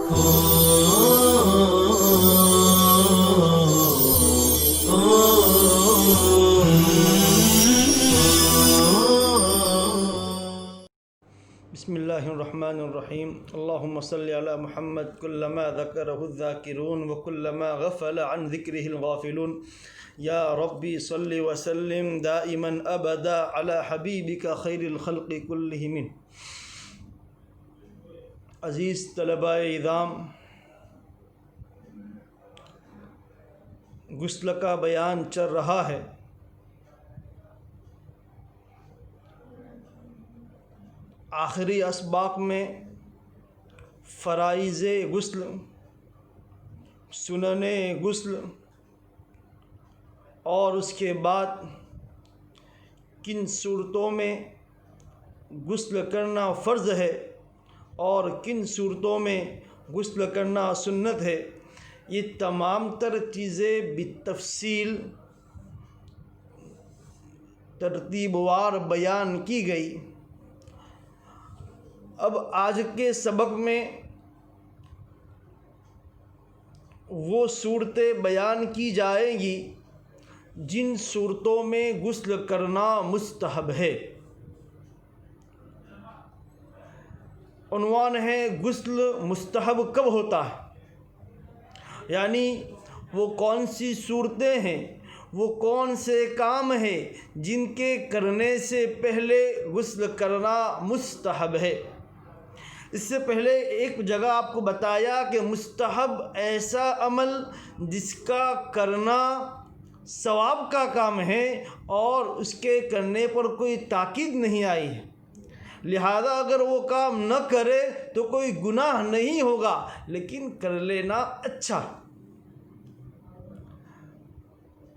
بسم اللہ الرحمن الرحیم اللہم صلی علی محمد کلما ذکرہ الذاکرون وکلما غفل عن ذکرہ الغافلون یا ربی صلی وسلم دائما ابدا علی حبیبک خیر الخلق کلہم۔ عزیز طلباء اعظام، غسل کا بیان چل رہا ہے۔ آخری اسباق میں فرائض غسل، سنن غسل اور اس کے بعد کن صورتوں میں غسل کرنا فرض ہے اور کن صورتوں میں غسل کرنا سنت ہے، یہ تمام تر چیزیں بالتفصیل ترتیب وار بیان کی گئی۔ اب آج کے سبق میں وہ صورتیں بیان کی جائیں گی جن صورتوں میں غسل کرنا مستحب ہے۔ عنوان ہے غسل مستحب کب ہوتا ہے، یعنی وہ کون سی صورتیں ہیں، وہ کون سے کام ہیں جن کے کرنے سے پہلے غسل کرنا مستحب ہے۔ اس سے پہلے ایک جگہ آپ کو بتایا کہ مستحب ایسا عمل جس کا کرنا ثواب کا کام ہے اور اس کے کرنے پر کوئی تاکید نہیں آئی ہے، لہذا اگر وہ کام نہ کرے تو کوئی گناہ نہیں ہوگا، لیکن کر لینا اچھا۔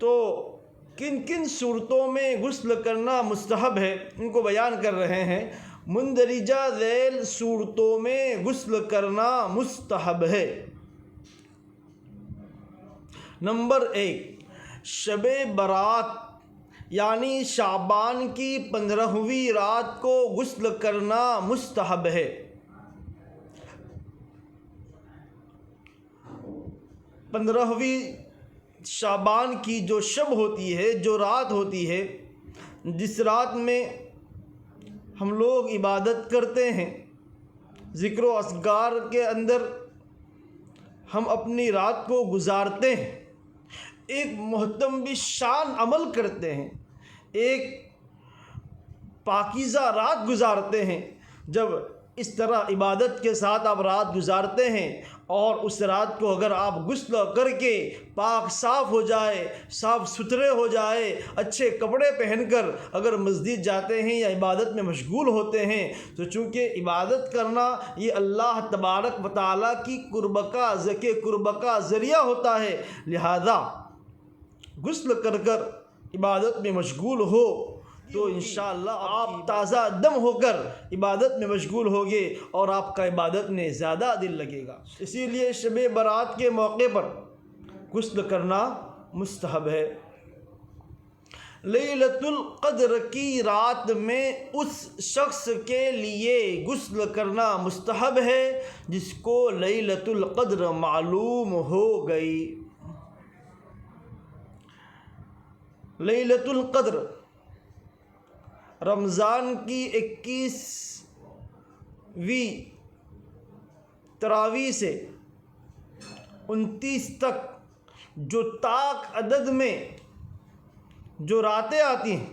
تو کن کن صورتوں میں غسل کرنا مستحب ہے ان کو بیان کر رہے ہیں۔ مندرجہ ذیل صورتوں میں غسل کرنا مستحب ہے۔ نمبر 1، شب برات یعنی شعبان کی 15ویں رات کو غسل کرنا مستحب ہے۔ 15ویں شعبان کی جو شب ہوتی ہے، جو رات ہوتی ہے، جس رات میں ہم لوگ عبادت کرتے ہیں، ذکر و اذکار کے اندر ہم اپنی رات کو گزارتے ہیں، ایک محترم شان عمل کرتے ہیں، ایک پاکیزہ رات گزارتے ہیں۔ جب اس طرح عبادت کے ساتھ آپ رات گزارتے ہیں اور اس رات کو اگر آپ غسل کر کے پاک صاف ہو جائے، صاف ستھرے ہو جائے، اچھے کپڑے پہن کر اگر مسجد جاتے ہیں یا عبادت میں مشغول ہوتے ہیں، تو چونکہ عبادت کرنا یہ اللہ تبارک و تعالیٰ کی قرب کا ذریعہ ہوتا ہے، لہذا غسل کر کر عبادت میں مشغول ہو تو انشاءاللہ آپ تازہ دم ہو کر عبادت میں مشغول ہوگے اور آپ کا عبادت میں زیادہ دل لگے گا۔ اسی لیے شب برات کے موقع پر غسل کرنا مستحب ہے۔ لیلۃ القدر کی رات میں اس شخص کے لیے غسل کرنا مستحب ہے جس کو لیلۃ القدر معلوم ہو گئی۔ لیلۃ القدر رمضان کی 21ویں تراویح سے 29 تک جو طاق عدد میں جو راتیں آتی ہیں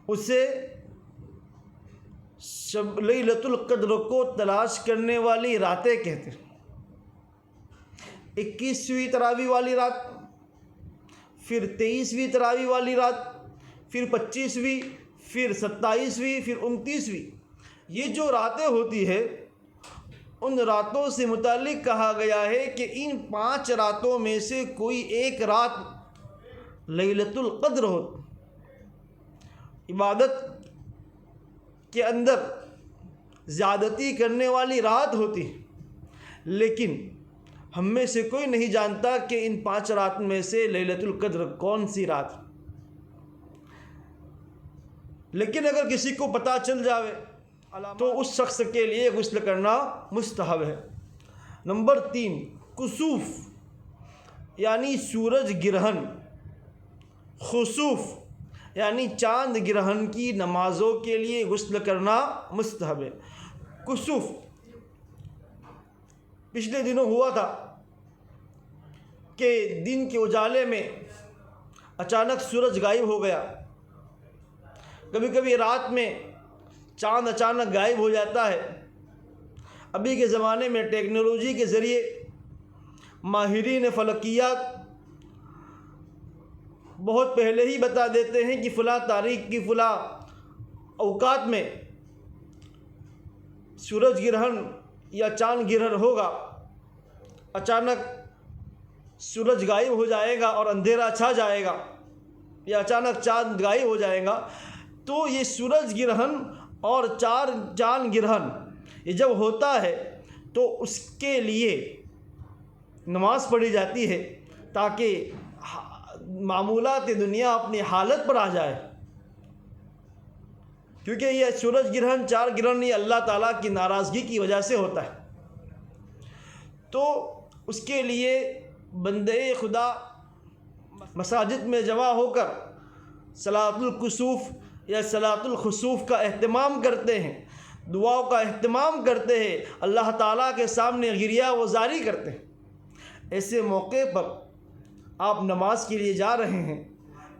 اسے لیلۃ القدر کو تلاش کرنے والی راتیں کہتے ہیں۔ 21ویں تراویح والی رات، پھر 23ویں تراویح والی رات، پھر 25ویں، پھر 27ویں، پھر 29ویں، یہ جو راتیں ہوتی ہے ان راتوں سے متعلق کہا گیا ہے کہ ان 5 راتوں میں سے کوئی ایک رات لیلۃ القدر ہو، عبادت کے اندر زیادتی کرنے والی رات ہوتی ہے، لیکن ہم میں سے کوئی نہیں جانتا کہ ان 5 رات میں سے لیلۃ القدر کون سی رات۔ لیکن اگر کسی کو پتہ چل جاوے، تو اس شخص کے لیے غسل کرنا مستحب ہے۔ نمبر 3، کسوف یعنی سورج گرہن، خسوف یعنی چاند گرہن کی نمازوں کے لیے غسل کرنا مستحب ہے۔ کسوف پچھلے دنوں ہوا تھا کہ دن کے اجالے میں اچانک سورج غائب ہو گیا۔ کبھی کبھی رات میں چاند اچانک غائب ہو جاتا ہے۔ ابھی کے زمانے میں ٹیکنالوجی کے ذریعے ماہرین فلکیات بہت پہلے ہی بتا دیتے ہیں کہ فلاں تاریخ کی فلاں اوقات میں سورج گرہن یا چاند گرہن ہوگا، اچانک سورج غائب ہو جائے گا اور اندھیرا چھا جائے گا، یا اچانک چاند غائب ہو جائے گا۔ تو یہ سورج گرہن اور چاند گرہن یہ جب ہوتا ہے تو اس کے لیے نماز پڑھی جاتی ہے تاکہ معمولات دنیا اپنی حالت پر آ جائے، کیونکہ یہ سورج گرہن، چاند گرہن یہ اللہ تعالیٰ کی ناراضگی کی وجہ سے ہوتا ہے۔ تو اس کے لیے بندے خدا مساجد میں جمع ہو کر صلاۃ الکسوف یا صلاۃ الخسوف کا اہتمام کرتے ہیں، دعاؤں کا اہتمام کرتے ہیں، اللہ تعالیٰ کے سامنے گریہ وزاری کرتے ہیں۔ ایسے موقع پر آپ نماز کے لیے جا رہے ہیں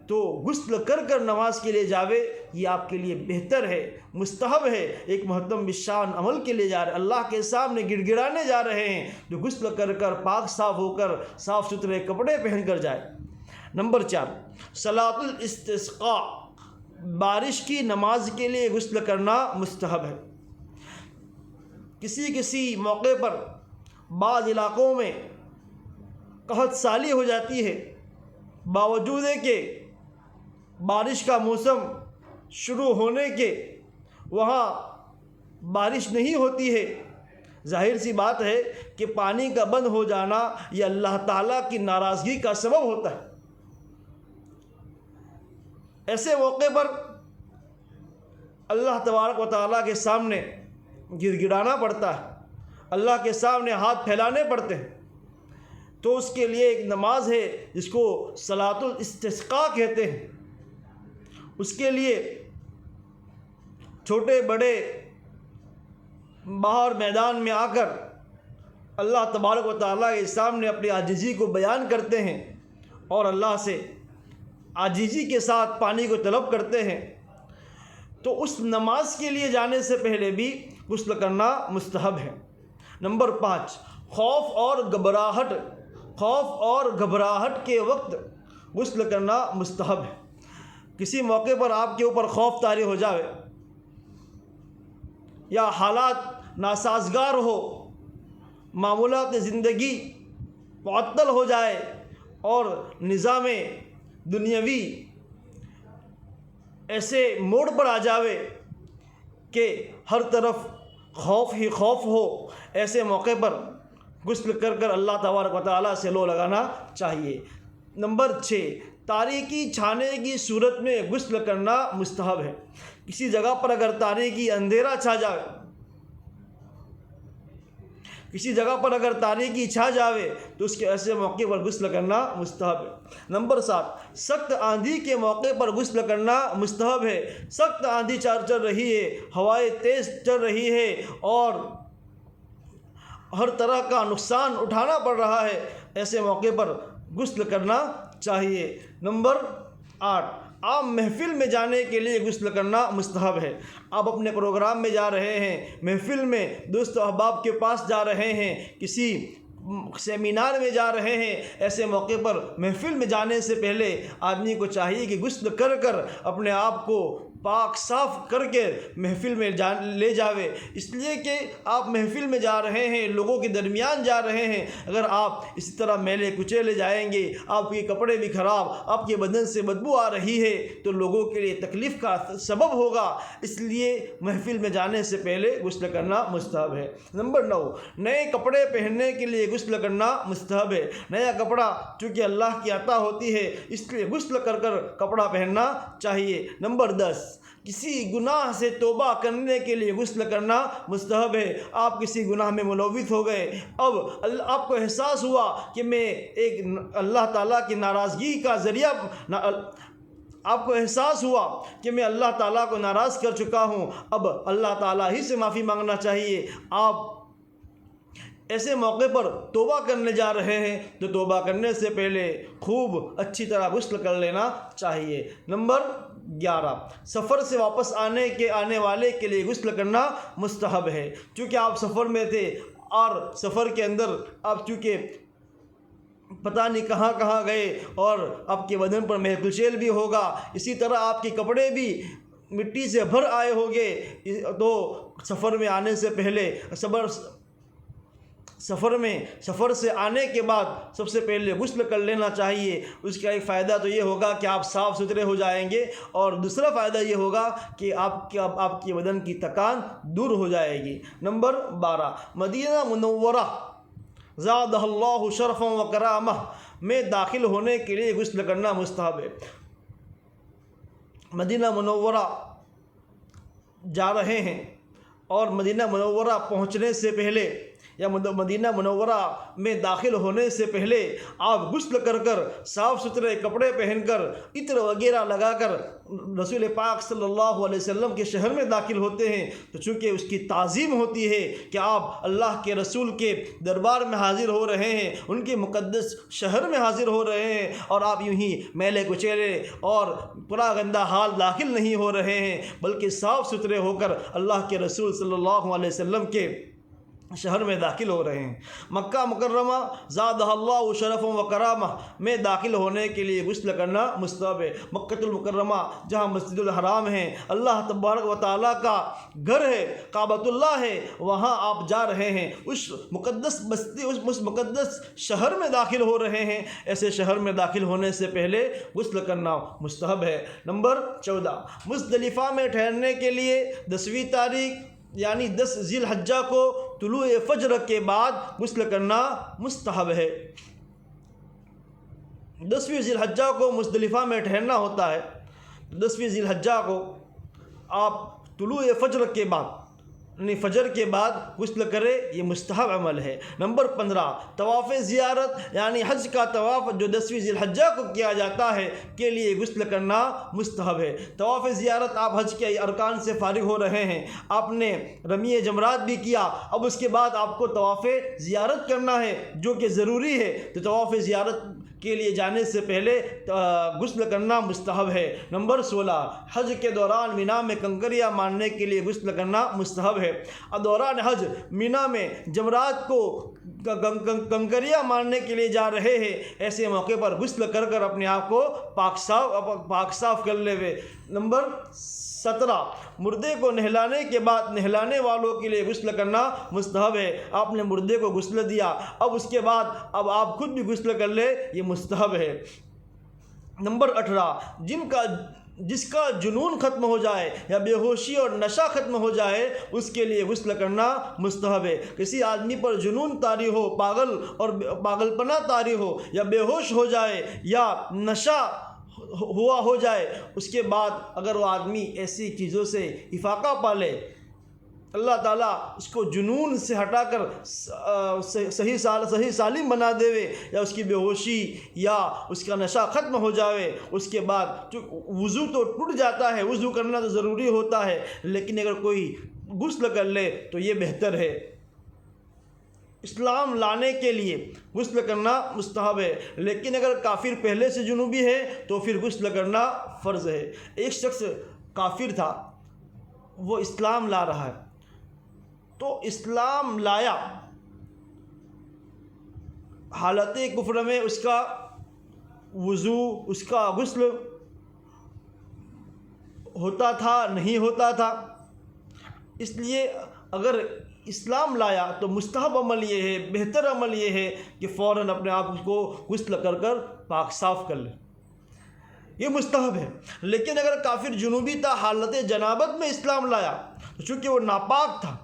تو غسل کر کر نماز کے لیے جاوے، یہ آپ کے لیے بہتر ہے، مستحب ہے، ایک محترم بالشان عمل کے لیے جا رہے ہیں، اللہ کے سامنے گڑ گڑانے جا رہے ہیں، جو غسل کر کر پاک صاف ہو کر صاف ستھرے کپڑے پہن کر جائے۔ نمبر 4، صلاۃ الاستسقاء، بارش کی نماز کے لیے غسل کرنا مستحب ہے۔ کسی موقع پر بعض علاقوں میں قحط سالی ہو جاتی ہے، باوجود کہ بارش کا موسم شروع ہونے کے وہاں بارش نہیں ہوتی ہے۔ ظاہر سی بات ہے کہ پانی کا بند ہو جانا یہ اللہ تعالیٰ کی ناراضگی کا سبب ہوتا ہے۔ ایسے موقع پر اللہ تبارک و تعالیٰ کے سامنے گر گڑانا پڑتا ہے، اللہ کے سامنے ہاتھ پھیلانے پڑتے ہیں۔ تو اس کے لیے ایک نماز ہے جس کو صلاۃ الاستسقاء کہتے ہیں۔ اس کے لیے چھوٹے بڑے باہر میدان میں آ کر اللہ تبارک و تعالیٰ کے سامنے اپنی عاجزی کو بیان کرتے ہیں اور اللہ سے عاجزی کے ساتھ پانی کو طلب کرتے ہیں۔ تو اس نماز کے لیے جانے سے پہلے بھی غسل کرنا مستحب ہے۔ نمبر 5، خوف اور گھبراہٹ کے وقت غسل کرنا مستحب ہے۔ کسی موقع پر آپ کے اوپر خوف طاری ہو جائے یا حالات ناسازگار ہو، معمولات زندگی معطل ہو جائے اور نظام دنیاوی ایسے موڑ پر آ جاوے کہ ہر طرف خوف ہی خوف ہو، ایسے موقع پر غسل کر کر اللہ تبارک و تعالیٰ سے لو لگانا چاہیے۔ نمبر 6، تاریکی چھانے کی صورت میں غسل کرنا مستحب ہے۔ کسی جگہ پر اگر تاریکی اندھیرا چھا جائے، تو اس کے ایسے موقع پر غسل کرنا مستحب ہے۔ نمبر 7، سخت آندھی کے موقع پر غسل کرنا مستحب ہے۔ سخت آندھی چل رہی ہے، ہوائیں تیز چل رہی ہے اور ہر طرح کا نقصان اٹھانا پڑ رہا ہے، ایسے موقع پر غسل کرنا چاہیے۔ نمبر 8، عام محفل میں جانے کے لیے غسل کرنا مستحب ہے۔ آپ اپنے پروگرام میں جا رہے ہیں، محفل میں دوست و احباب کے پاس جا رہے ہیں، کسی سیمینار میں جا رہے ہیں، ایسے موقع پر محفل میں جانے سے پہلے آدمی کو چاہیے کہ غسل کر کر اپنے آپ کو پاک صاف کر کے محفل میں لے جاوے، اس لیے کہ آپ محفل میں جا رہے ہیں، لوگوں کے درمیان جا رہے ہیں۔ اگر آپ اسی طرح میلے کچیلے جائیں گے، آپ کے کپڑے بھی خراب، آپ کے بدن سے بدبو آ رہی ہے، تو لوگوں کے لیے تکلیف کا سبب ہوگا، اس لیے محفل میں جانے سے پہلے غسل کرنا مستحب ہے۔ نمبر 9، نئے کپڑے پہننے کے لیے غسل کرنا مستحب ہے۔ نیا کپڑا چونکہ اللہ کی عطا ہوتی ہے، اس لیے غسل کر کر کپڑا پہننا چاہیے۔ نمبر 10، کسی گناہ سے توبہ کرنے کے لیے غسل کرنا مستحب ہے۔ آپ کسی گناہ میں ملوث ہو گئے، اب آپ کو احساس ہوا کہ میں ایک اللہ تعالیٰ کی ناراضگی کا ذریعہ، آپ کو احساس ہوا کہ میں اللہ تعالیٰ کو ناراض کر چکا ہوں، اب اللہ تعالیٰ ہی سے معافی مانگنا چاہیے۔ آپ ایسے موقع پر توبہ کرنے جا رہے ہیں تو توبہ کرنے سے پہلے خوب اچھی طرح غسل کر لینا چاہیے۔ نمبر 11، سفر سے واپس آنے والے کے لیے غسل کرنا مستحب ہے۔ چونکہ آپ سفر میں تھے اور سفر کے اندر آپ چونکہ پتہ نہیں کہاں کہاں گئے اور آپ کے بدن پر مہ کچیل بھی ہوگا، اسی طرح آپ کے کپڑے بھی مٹی سے بھر آئے ہوگے، تو سفر میں آنے سے پہلے سفر سے آنے کے بعد سب سے پہلے غسل کر لینا چاہیے۔ اس کا ایک فائدہ تو یہ ہوگا کہ آپ صاف ستھرے ہو جائیں گے، اور دوسرا فائدہ یہ ہوگا کہ آپ کے بدن کی تکان دور ہو جائے گی۔ نمبر 12، مدینہ منورہ زادہ اللہ شرفا و کرامہ میں داخل ہونے کے لیے غسل کرنا مستحب ہے۔ مدینہ منورہ جا رہے ہیں اور مدینہ منورہ پہنچنے سے پہلے یا مدینہ منورہ میں داخل ہونے سے پہلے آپ غسل کر صاف ستھرے کپڑے پہن کر عطر وغیرہ لگا کر رسول پاک صلی اللہ علیہ وسلم کے شہر میں داخل ہوتے ہیں، تو چونکہ اس کی تعظیم ہوتی ہے کہ آپ اللہ کے رسول کے دربار میں حاضر ہو رہے ہیں، ان کے مقدس شہر میں حاضر ہو رہے ہیں، اور آپ یوں ہی میلے کچیلے اور پورا گندہ حال داخل نہیں ہو رہے ہیں، بلکہ صاف ستھرے ہو کر اللہ کے رسول صلی اللہ علیہ وسلم کے شہر میں داخل ہو رہے ہیں۔ مکہ مکرمہ زادہ اللہ شرف و کرامہ میں داخل ہونے کے لیے غسل کرنا مستحب ہے۔ مکہ المکرمہ جہاں مسجد الحرام ہے، اللہ تبارک و تعالیٰ کا گھر ہے، کعبۃ اللہ ہے، وہاں آپ جا رہے ہیں، اس مقدس بستی، اس مقدس شہر میں داخل ہو رہے ہیں، ایسے شہر میں داخل ہونے سے پہلے غسل کرنا مستحب ہے۔ نمبر 14، مزدلفہ میں ٹھہرنے کے لیے 10ویں تاریخ یعنی 10 ذی الحجہ کو طلوع فجر کے بعد غسل کرنا مستحب ہے۔ 10ویں ذی الحجہ کو مزدلفہ میں ٹھہرنا ہوتا ہے، 10ویں ذی الحجہ کو آپ طلوع فجر کے بعد یعنی فجر کے بعد غسل کرے، یہ مستحب عمل ہے۔ نمبر 15، طواف زیارت یعنی حج کا طواف جو 10ویں ذی الحجہ کو کیا جاتا ہے کے لیے غسل کرنا مستحب ہے۔ طواف زیارت، آپ حج کے ارکان سے فارغ ہو رہے ہیں، آپ نے رمی جمرات بھی کیا، اب اس کے بعد آپ کو طواف زیارت کرنا ہے جو کہ ضروری ہے، تو طواف زیارت کے لیے جانے سے پہلے غسل کرنا مستحب ہے۔ نمبر 16، حج کے دوران مینا میں کنکریاں مارنے کے لیے غسل کرنا مستحب ہے۔ دوران حج مینا میں جمرات کو کنکریاں مارنے کے لیے جا رہے ہیں، ایسے موقع پر غسل کر اپنے آپ کو پاک صاف کر لے ہوئے۔ نمبر 17، مردے کو نہلانے کے بعد نہلانے والوں کے لیے غسل کرنا مستحب ہے۔ آپ نے مردے کو غسل دیا، اب اس کے بعد اب آپ خود بھی غسل کر لے، یہ مستحب ہے۔ نمبر 18، جس کا جنون ختم ہو جائے یا بے ہوشی اور نشہ ختم ہو جائے اس کے لیے غسل کرنا مستحب ہے۔ کسی آدمی پر جنون طاری ہو، پاگل پنا طاری ہو، یا بے ہوش ہو جائے یا نشہ ہو جائے، اس کے بعد اگر وہ آدمی ایسی چیزوں سے افاقہ پالے، اللہ تعالیٰ اس کو جنون سے ہٹا کر صحیح سالم بنا دے، یا اس کی بے ہوشی یا اس کا نشہ ختم ہو جائے، اس کے بعد وضو تو ٹوٹ جاتا ہے، وضو کرنا تو ضروری ہوتا ہے، لیکن اگر کوئی غسل کر لے تو یہ بہتر ہے۔ اسلام لانے کے لیے غسل کرنا مستحب ہے، لیکن اگر کافر پہلے سے جنوبی ہے تو پھر غسل کرنا فرض ہے۔ ایک شخص کافر تھا، وہ اسلام لا رہا ہے، تو اسلام لایا، حالت کفر میں اس کا وضو، اس کا غسل ہوتا تھا نہیں ہوتا تھا، اس لیے اگر اسلام لایا تو مستحب عمل یہ ہے، بہتر عمل یہ ہے کہ فوراً اپنے آپ کو غسل کر پاک صاف کر لے، یہ مستحب ہے۔ لیکن اگر کافر جنوبی تھا، حالت جنابت میں اسلام لایا، چونکہ وہ ناپاک تھا،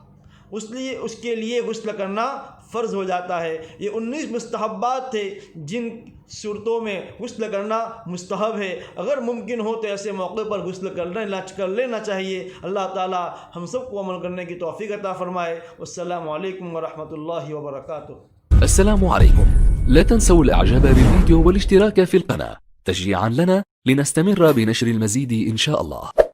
اس لیے اس کے لیے غسل کرنا فرض ہو جاتا ہے۔ یہ 19 مستحبات تھے جن صورتوں میں غسل کرنا مستحب ہے۔ اگر ممکن ہو تو ایسے موقع پر غسل کر لینا چاہیے۔ اللہ تعالی ہم سب کو عمل کرنے کی توفیق عطا فرمائے۔ والسلام علیکم ورحمۃ اللہ وبرکاتہ۔ السلام عليكم. لا تنسوا الاعجاب بالفيديو والاشتراك في القناة تشجيعا لنا لنستمر بنشر المزيد إن شاء الله.